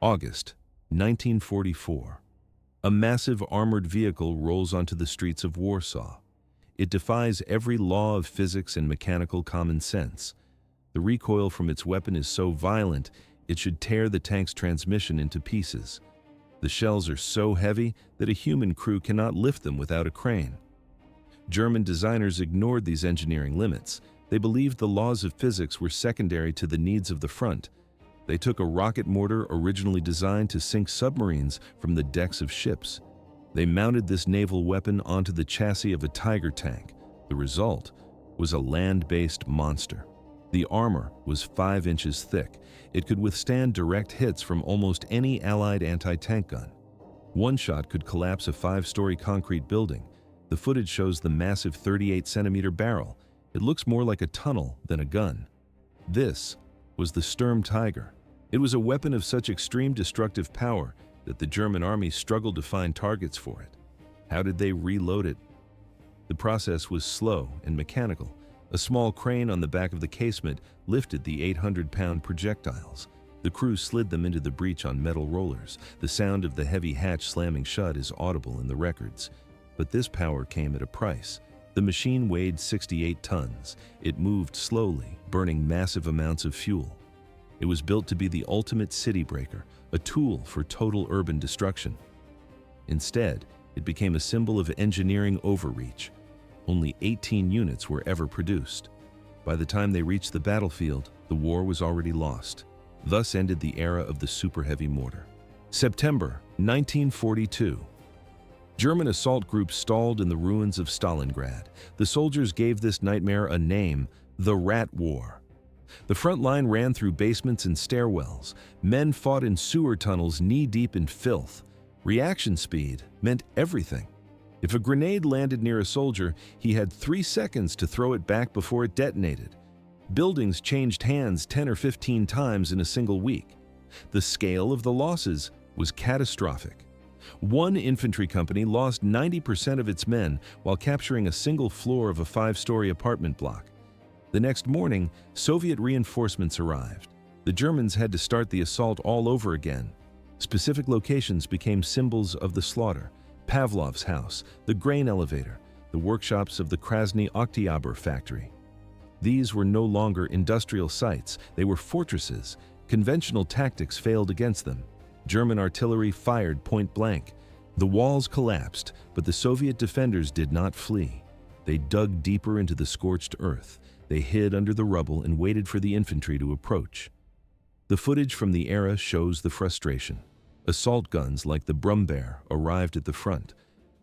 August 1944. A massive armored vehicle rolls onto the streets of Warsaw. It defies every law of physics and mechanical common sense. The recoil from its weapon is so violent, it should tear the tank's transmission into pieces. The shells are so heavy that a human crew cannot lift them without a crane. German designers ignored these engineering limits. They believed the laws of physics were secondary to the needs of the front. They took a rocket mortar originally designed to sink submarines from the decks of ships. They mounted this naval weapon onto the chassis of a Tiger tank. The result was a land-based monster. The armor was 5 inches thick. It could withstand direct hits from almost any Allied anti-tank gun. One shot could collapse a 5-story concrete building. The footage shows the massive 38-centimeter barrel. It looks more like a tunnel than a gun. This was the Sturmtiger. It was a weapon of such extreme destructive power that the German army struggled to find targets for it. How did they reload it? The process was slow and mechanical. A small crane on the back of the casement lifted the 800-pound projectiles. The crew slid them into the breach on metal rollers. The sound of the heavy hatch slamming shut is audible in the records. But this power came at a price. The machine weighed 68 tons. It moved slowly, burning massive amounts of fuel. It was built to be the ultimate city breaker, a tool for total urban destruction. Instead, it became a symbol of engineering overreach. Only 18 units were ever produced. By the time they reached the battlefield, the war was already lost. Thus ended the era of the super heavy mortar. September 1942. German assault groups stalled in the ruins of Stalingrad. The soldiers gave this nightmare a name: the Rat War. The front line ran through basements and stairwells. Men fought in sewer tunnels knee-deep in filth. Reaction speed meant everything. If a grenade landed near a soldier, he had 3 seconds to throw it back before it detonated. Buildings changed hands 10 or 15 times in a single week. The scale of the losses was catastrophic. One infantry company lost 90% of its men while capturing a single floor of a 5-story apartment block. The next morning, Soviet reinforcements arrived. The Germans had to start the assault all over again. Specific locations became symbols of the slaughter: Pavlov's house, the grain elevator, the workshops of the Krasny Oktyabr factory. These were no longer industrial sites, they were fortresses. Conventional tactics failed against them. German artillery fired point blank. The walls collapsed, but the Soviet defenders did not flee. They dug deeper into the scorched earth. They hid under the rubble and waited for the infantry to approach. The footage from the era shows the frustration. Assault guns like the Brummbär arrived at the front.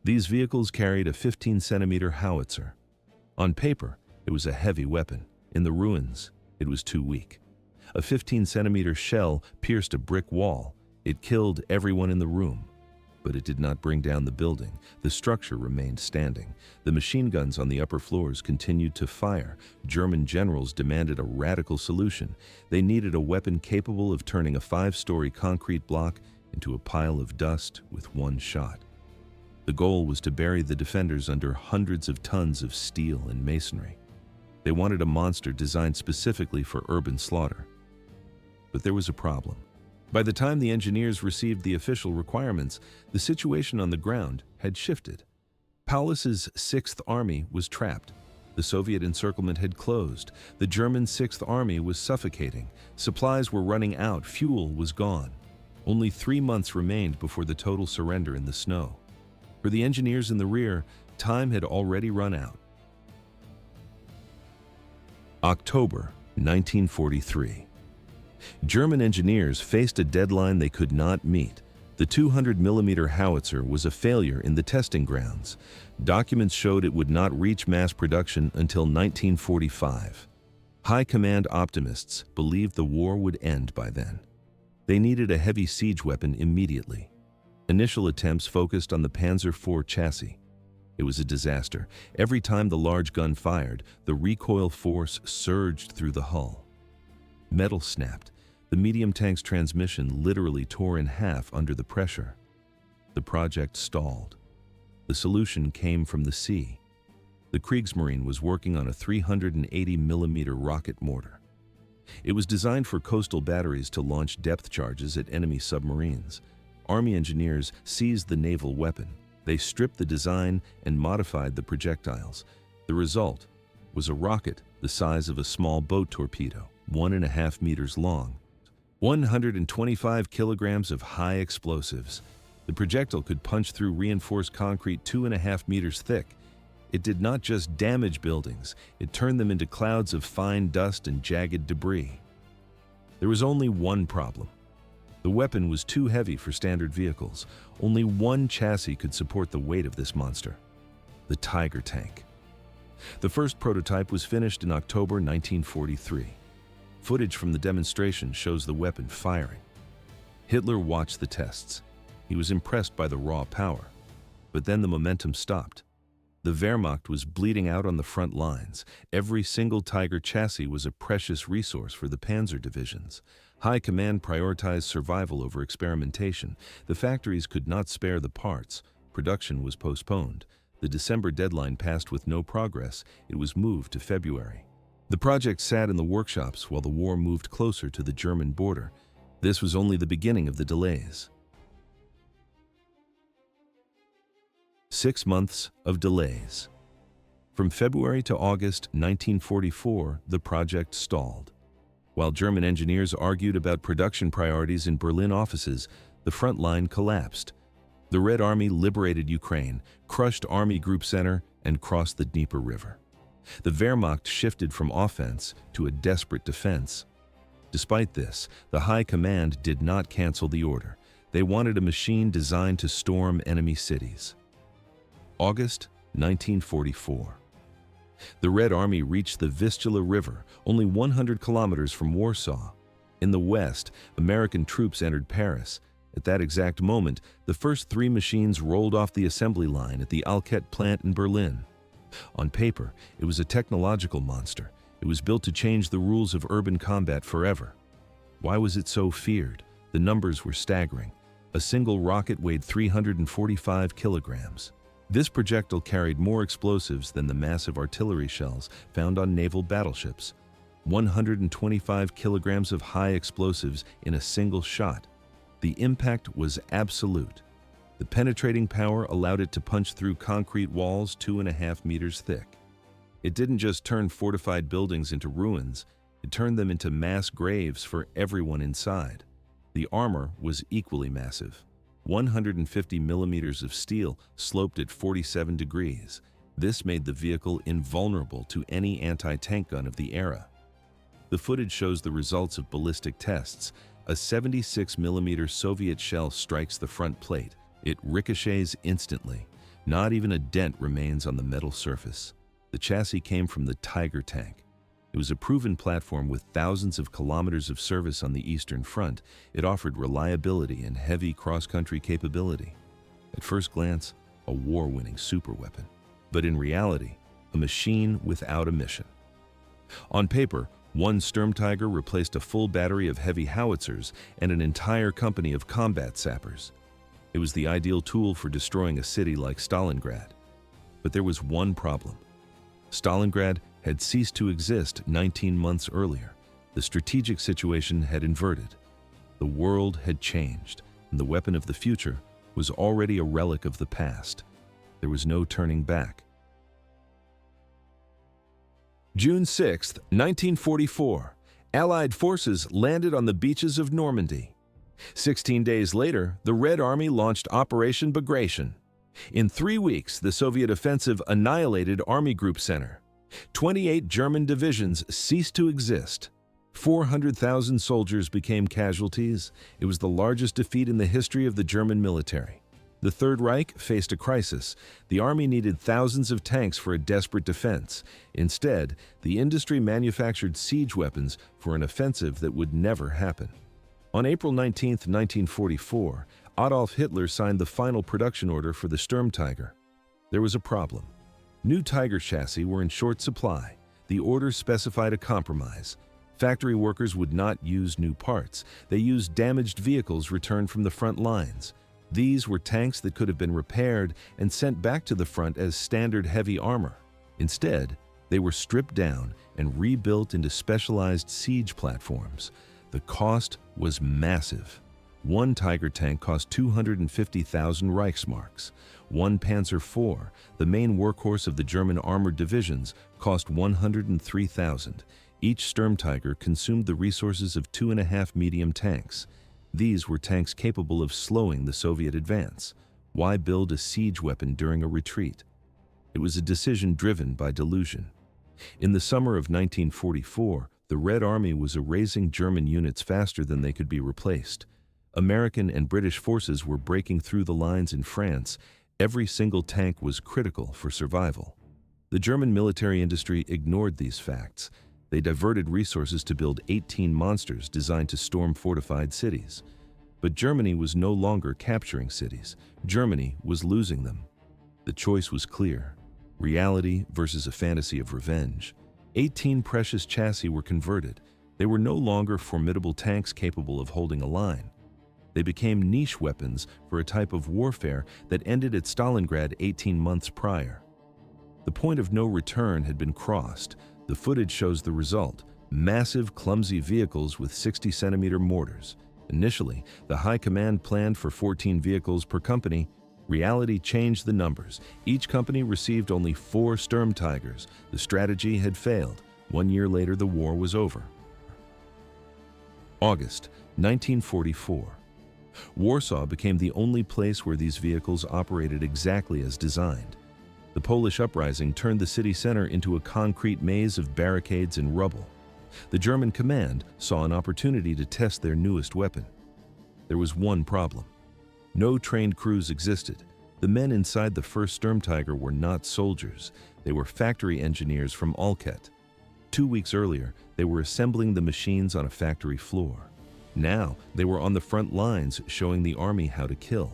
These vehicles carried a 15-centimeter howitzer. On paper, it was a heavy weapon. In the ruins, it was too weak. A 15-centimeter shell pierced a brick wall. It killed everyone in the room. But it did not bring down the building. The structure remained standing. The machine guns on the upper floors continued to fire. German generals demanded a radical solution. They needed a weapon capable of turning a 5-story concrete block into a pile of dust with one shot. The goal was to bury the defenders under hundreds of tons of steel and masonry. They wanted a monster designed specifically for urban slaughter. But there was a problem. By the time the engineers received the official requirements, the situation on the ground had shifted. Paulus's 6th Army was trapped. The Soviet encirclement had closed. The German 6th Army was suffocating. Supplies were running out. Fuel was gone. Only 3 months remained before the total surrender in the snow. For the engineers in the rear, time had already run out. October 1943. German engineers faced a deadline they could not meet. The 200mm howitzer was a failure in the testing grounds. Documents showed it would not reach mass production until 1945. High command optimists believed the war would end by then. They needed a heavy siege weapon immediately. Initial attempts focused on the Panzer IV chassis. It was a disaster. Every time the large gun fired, the recoil force surged through the hull. Metal snapped. The medium tank's transmission literally tore in half under the pressure. The project stalled. The solution came from the sea. The Kriegsmarine was working on a 380mm rocket mortar. It was designed for coastal batteries to launch depth charges at enemy submarines. Army engineers seized the naval weapon. They stripped the design and modified the projectiles. The result was a rocket the size of a small boat torpedo, 1.5 meters long, 125 kilograms of high explosives. The projectile could punch through reinforced concrete 2.5 meters thick. It did not just damage buildings, it turned them into clouds of fine dust and jagged debris. There was only one problem. The weapon was too heavy for standard vehicles. Only one chassis could support the weight of this monster: the Tiger tank. The first prototype was finished in October 1943. Footage from the demonstration shows the weapon firing. Hitler watched the tests. He was impressed by the raw power. But then the momentum stopped. The Wehrmacht was bleeding out on the front lines. Every single Tiger chassis was a precious resource for the panzer divisions. High command prioritized survival over experimentation. The factories could not spare the parts. Production was postponed. The December deadline passed with no progress. It was moved to February. The project sat in the workshops while the war moved closer to the German border. This was only the beginning of the delays. 6 months of delays. From February to August 1944, the project stalled. While German engineers argued about production priorities in Berlin offices, the front line collapsed. The Red Army liberated Ukraine, crushed Army Group Center, and crossed the Dnieper River. The Wehrmacht shifted from offense to a desperate defense. Despite this, the High Command did not cancel the order. They wanted a machine designed to storm enemy cities. August 1944. The Red Army reached the Vistula River, only 100 kilometers from Warsaw. In the west, American troops entered Paris. At that exact moment, the first 3 machines rolled off the assembly line at the Alket plant in Berlin. On paper, it was a technological monster. It was built to change the rules of urban combat forever. Why was it so feared? The numbers were staggering. A single rocket weighed 345 kilograms. This projectile carried more explosives than the massive artillery shells found on naval battleships. 125 kilograms of high explosives in a single shot. The impact was absolute. The penetrating power allowed it to punch through concrete walls 2.5 meters thick. It didn't just turn fortified buildings into ruins, it turned them into mass graves for everyone inside. The armor was equally massive. 150 millimeters of steel sloped at 47 degrees. This made the vehicle invulnerable to any anti-tank gun of the era. The footage shows the results of ballistic tests. A 76mm Soviet shell strikes the front plate. It ricochets instantly. Not even a dent remains on the metal surface. The chassis came from the Tiger tank. It was a proven platform with thousands of kilometers of service on the Eastern Front. It offered reliability and heavy cross-country capability. At first glance, a war-winning superweapon. But in reality, a machine without a mission. On paper, one Sturmtiger replaced a full battery of heavy howitzers and an entire company of combat sappers. It was the ideal tool for destroying a city like Stalingrad. But there was one problem. Stalingrad had ceased to exist 19 months earlier. The strategic situation had inverted. The world had changed, and the weapon of the future was already a relic of the past. There was no turning back. June 6, 1944, Allied forces landed on the beaches of Normandy. 16 days later, the Red Army launched Operation Bagration. In 3 weeks, the Soviet offensive annihilated Army Group Center. 28 German divisions ceased to exist. 400,000 soldiers became casualties. It was the largest defeat in the history of the German military. The Third Reich faced a crisis. The army needed thousands of tanks for a desperate defense. Instead, the industry manufactured siege weapons for an offensive that would never happen. On April 19, 1944, Adolf Hitler signed the final production order for the Sturmtiger. There was a problem. New Tiger chassis were in short supply. The order specified a compromise. Factory workers would not use new parts. They used damaged vehicles returned from the front lines. These were tanks that could have been repaired and sent back to the front as standard heavy armor. Instead, They were stripped down and rebuilt into specialized siege platforms. The cost was massive. One Tiger tank cost 250,000 Reichsmarks. One Panzer IV, the main workhorse of the German armored divisions, cost 103,000. Each Sturmtiger consumed the resources of 2.5 medium tanks. These were tanks capable of slowing the Soviet advance. Why build a siege weapon during a retreat? It was a decision driven by delusion. In the summer of 1944, the Red Army was erasing German units faster than they could be replaced. American and British forces were breaking through the lines in France. Every single tank was critical for survival. The German military industry ignored these facts. They diverted resources to build 18 monsters designed to storm fortified cities. But Germany was no longer capturing cities. Germany was losing them. The choice was clear: reality versus a fantasy of revenge. 18 precious chassis were converted. They were no longer formidable tanks capable of holding a line. They became niche weapons for a type of warfare that ended at Stalingrad 18 months prior. The point of no return had been crossed. The footage shows the result: massive, clumsy vehicles with 60-centimeter mortars. Initially, the High Command planned for 14 vehicles per company. Reality changed the numbers. Each company received only 4 Sturmtigers. The strategy had failed. 1 year later, the war was over. August 1944. Warsaw became the only place where these vehicles operated exactly as designed. The Polish uprising turned the city center into a concrete maze of barricades and rubble. The German command saw an opportunity to test their newest weapon. There was one problem. No trained crews existed. The men inside the first Sturmtiger were not soldiers. They were factory engineers from Alket. 2 weeks earlier, they were assembling the machines on a factory floor. Now, they were on the front lines showing the army how to kill.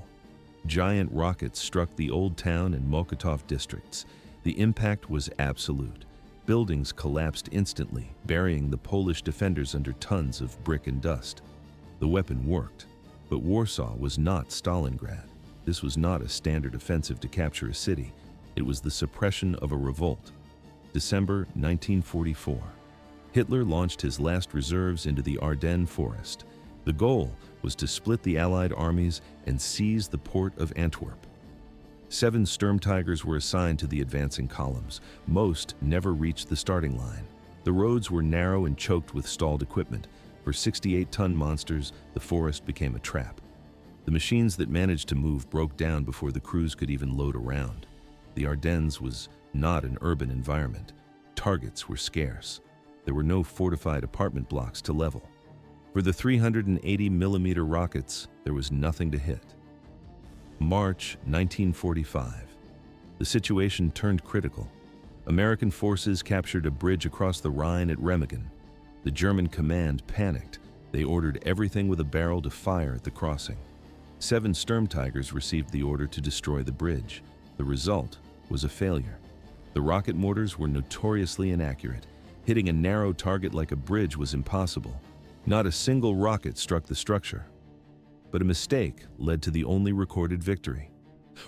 Giant rockets struck the Old Town and Mokotów districts. The impact was absolute. Buildings collapsed instantly, burying the Polish defenders under tons of brick and dust. The weapon worked, but Warsaw was not Stalingrad. This was not a standard offensive to capture a city. It was the suppression of a revolt. December 1944. Hitler launched his last reserves into the Ardennes forest. The goal was to split the Allied armies and seize the port of Antwerp. 7 Sturmtigers were assigned to the advancing columns. Most never reached the starting line. The roads were narrow and choked with stalled equipment. For 68-ton monsters, the forest became a trap. The machines that managed to move broke down before the crews could even load around. The Ardennes was not an urban environment. Targets were scarce. There were no fortified apartment blocks to level. For the 380mm rockets, there was nothing to hit. March 1945. The situation turned critical. American forces captured a bridge across the Rhine at Remagen. The German command panicked. They ordered everything with a barrel to fire at the crossing. 7 Sturmtigers received the order to destroy the bridge. The result was a failure. The rocket mortars were notoriously inaccurate. Hitting a narrow target like a bridge was impossible. Not a single rocket struck the structure. But a mistake led to the only recorded victory.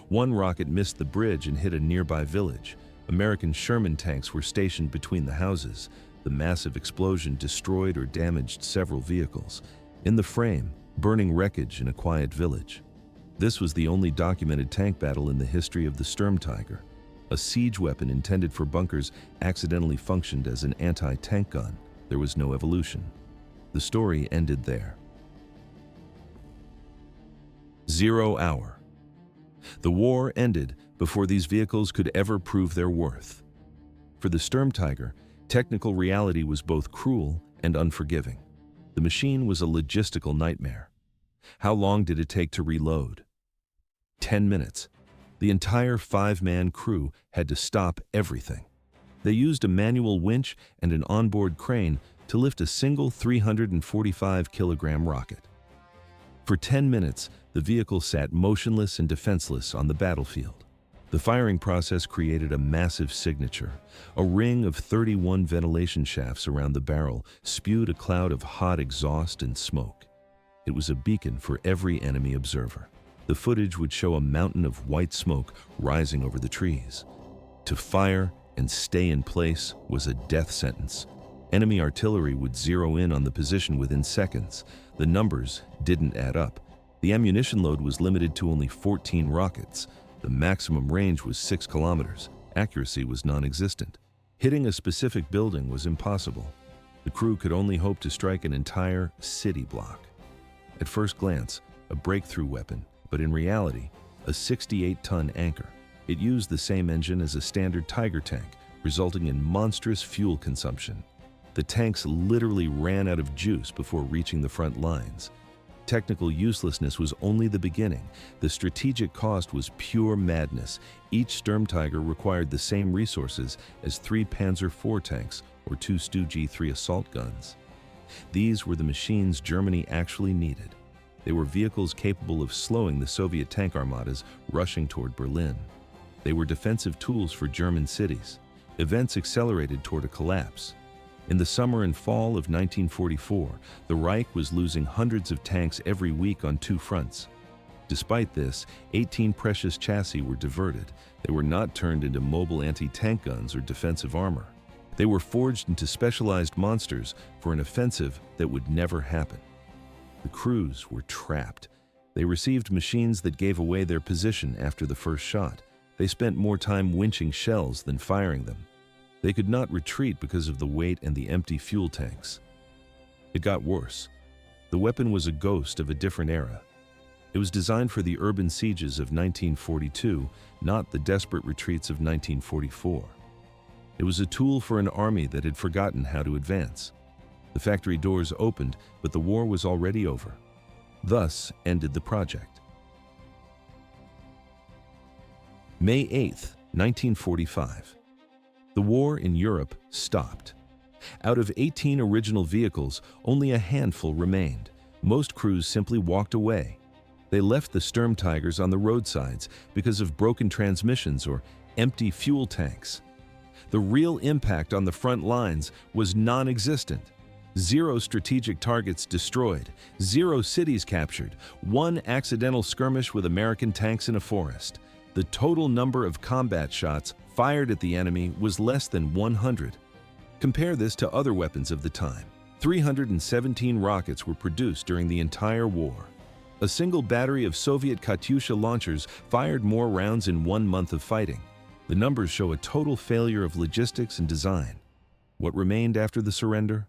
One rocket missed the bridge and hit a nearby village. American Sherman tanks were stationed between the houses. The massive explosion destroyed or damaged several vehicles. In the frame, burning wreckage in a quiet village. This was the only documented tank battle in the history of the Sturmtiger. A siege weapon intended for bunkers accidentally functioned as an anti-tank gun. There was no evolution. The story ended there. 0 hour. The war ended before these vehicles could ever prove their worth. For the Sturmtiger, technical reality was both cruel and unforgiving. The machine was a logistical nightmare. How long did it take to reload? 10 minutes. The entire 5-man crew had to stop everything. They used a manual winch and an onboard crane to lift a single 345-kilogram rocket. For 10 minutes, the vehicle sat motionless and defenseless on the battlefield. The firing process created a massive signature. A ring of 31 ventilation shafts around the barrel spewed a cloud of hot exhaust and smoke. It was a beacon for every enemy observer. The footage would show a mountain of white smoke rising over the trees. To fire, and stay in place was a death sentence. Enemy artillery would zero in on the position within seconds. The numbers didn't add up. The ammunition load was limited to only 14 rockets. The maximum range was 6 kilometers. Accuracy was non-existent. Hitting a specific building was impossible. The crew could only hope to strike an entire city block. At first glance, a breakthrough weapon, but in reality, a 68-ton anchor. It used the same engine as a standard Tiger tank, resulting in monstrous fuel consumption. The tanks literally ran out of juice before reaching the front lines. Technical uselessness was only the beginning. The strategic cost was pure madness. Each Sturmtiger required the same resources as 3 Panzer IV tanks or 2 Stu-G3 assault guns. These were the machines Germany actually needed. They were vehicles capable of slowing the Soviet tank armadas rushing toward Berlin. They were defensive tools for German cities. Events accelerated toward a collapse. In the summer and fall of 1944, the Reich was losing hundreds of tanks every week on 2 fronts. Despite this, 18 precious chassis were diverted. They were not turned into mobile anti-tank guns or defensive armor. They were forged into specialized monsters for an offensive that would never happen. The crews were trapped. They received machines that gave away their position after the first shot. They spent more time winching shells than firing them. They could not retreat because of the weight and the empty fuel tanks. It got worse. The weapon was a ghost of a different era. It was designed for the urban sieges of 1942, not the desperate retreats of 1944. It was a tool for an army that had forgotten how to advance. The factory doors opened, but the war was already over. Thus ended the project. May 8, 1945. The war in Europe stopped. Out of 18 original vehicles, only a handful remained. Most crews simply walked away. They left the Sturmtigers on the roadsides because of broken transmissions or empty fuel tanks. The real impact on the front lines was non-existent. 0 strategic targets destroyed, 0 cities captured, 1 accidental skirmish with American tanks in a forest. The total number of combat shots fired at the enemy was less than 100. Compare this to other weapons of the time. 317 rockets were produced during the entire war. A single battery of Soviet Katyusha launchers fired more rounds in 1 month of fighting. The numbers show a total failure of logistics and design. What remained after the surrender?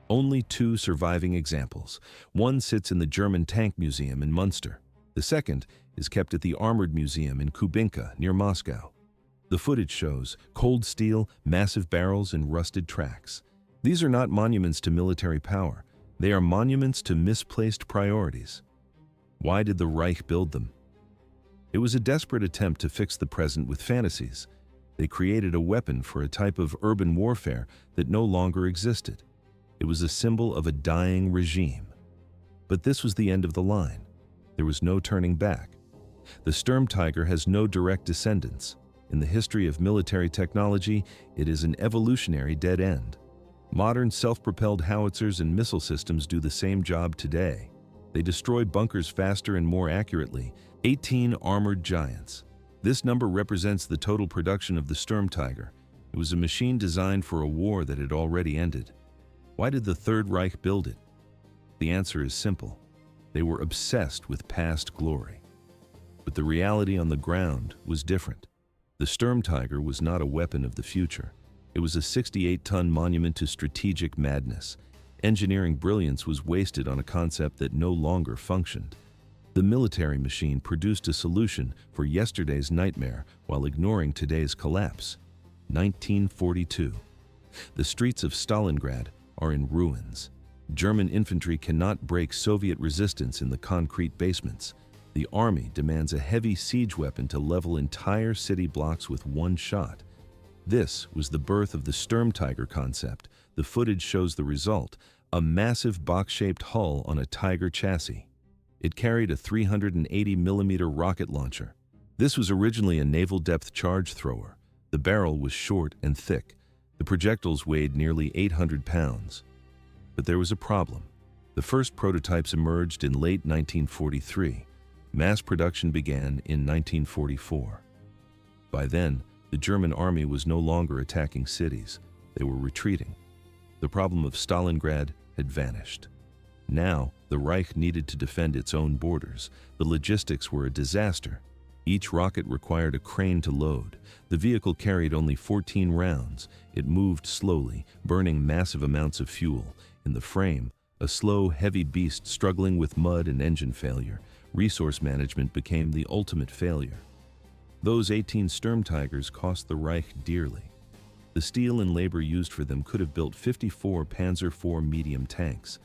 Only 2 surviving examples. One sits in the German Tank Museum in Munster. The second is kept at the Armored Museum in Kubinka, near Moscow. The footage shows cold steel, massive barrels, and rusted tracks. These are not monuments to military power. They are monuments to misplaced priorities. Why did the Reich build them? It was a desperate attempt to fix the present with fantasies. They created a weapon for a type of urban warfare that no longer existed. It was a symbol of a dying regime. But this was the end of the line. There was no turning back. The Sturmtiger has no direct descendants. In the history of military technology, it is an evolutionary dead end. Modern self-propelled howitzers and missile systems do the same job today. They destroy bunkers faster and more accurately. 18 armored giants. This number represents the total production of the Sturmtiger. It was a machine designed for a war that had already ended. Why did the Third Reich build it? The answer is simple. They were obsessed with past glory. But the reality on the ground was different. The Sturmtiger was not a weapon of the future. It was a 68-ton monument to strategic madness. Engineering brilliance was wasted on a concept that no longer functioned. The military machine produced a solution for yesterday's nightmare while ignoring today's collapse. 1942. The streets of Stalingrad are in ruins. German infantry cannot break Soviet resistance in the concrete basements. The army demands a heavy siege weapon to level entire city blocks with one shot. This was the birth of the Sturmtiger concept. The footage shows the result, a massive box-shaped hull on a Tiger chassis. It carried a 380mm rocket launcher. This was originally a naval depth charge thrower. The barrel was short and thick. The projectiles weighed nearly 800 pounds. But there was a problem. The first prototypes emerged in late 1943. Mass production began in 1944. By then, The German army was no longer attacking cities, they were retreating. The problem of Stalingrad had vanished. Now, the Reich needed to defend its own borders. The logistics were a disaster. Each rocket required a crane to load. The vehicle carried only 14 rounds. It moved slowly, burning massive amounts of fuel. In the frame, a slow, heavy beast struggling with mud and engine failure. Resource management became the ultimate failure. Those 18 Sturmtigers cost the Reich dearly. The steel and labor used for them could have built 54 Panzer IV medium tanks.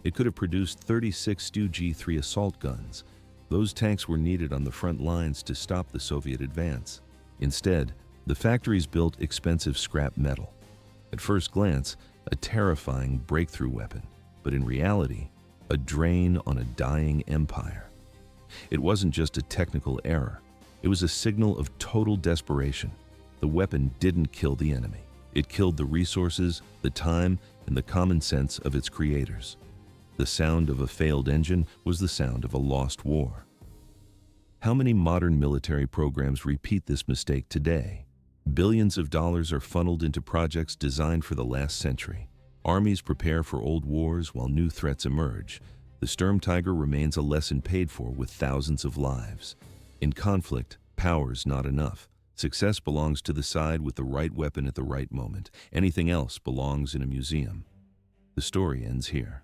It could have produced 36 Stu-G3 assault guns. Those tanks were needed on the front lines to stop the Soviet advance. Instead, the factories built expensive scrap metal. At first glance, a terrifying breakthrough weapon, but in reality, a drain on a dying empire. It wasn't just a technical error. It was a signal of total desperation. The weapon didn't kill the enemy. It killed the resources, the time, and the common sense of its creators. The sound of a failed engine was the sound of a lost war. How many modern military programs repeat this mistake today? Billions of dollars are funneled into projects designed for the last century. Armies prepare for old wars while new threats emerge. The Sturmtiger remains a lesson paid for with thousands of lives. In conflict, power's not enough. Success belongs to the side with the right weapon at the right moment. Anything else belongs in a museum. The story ends here.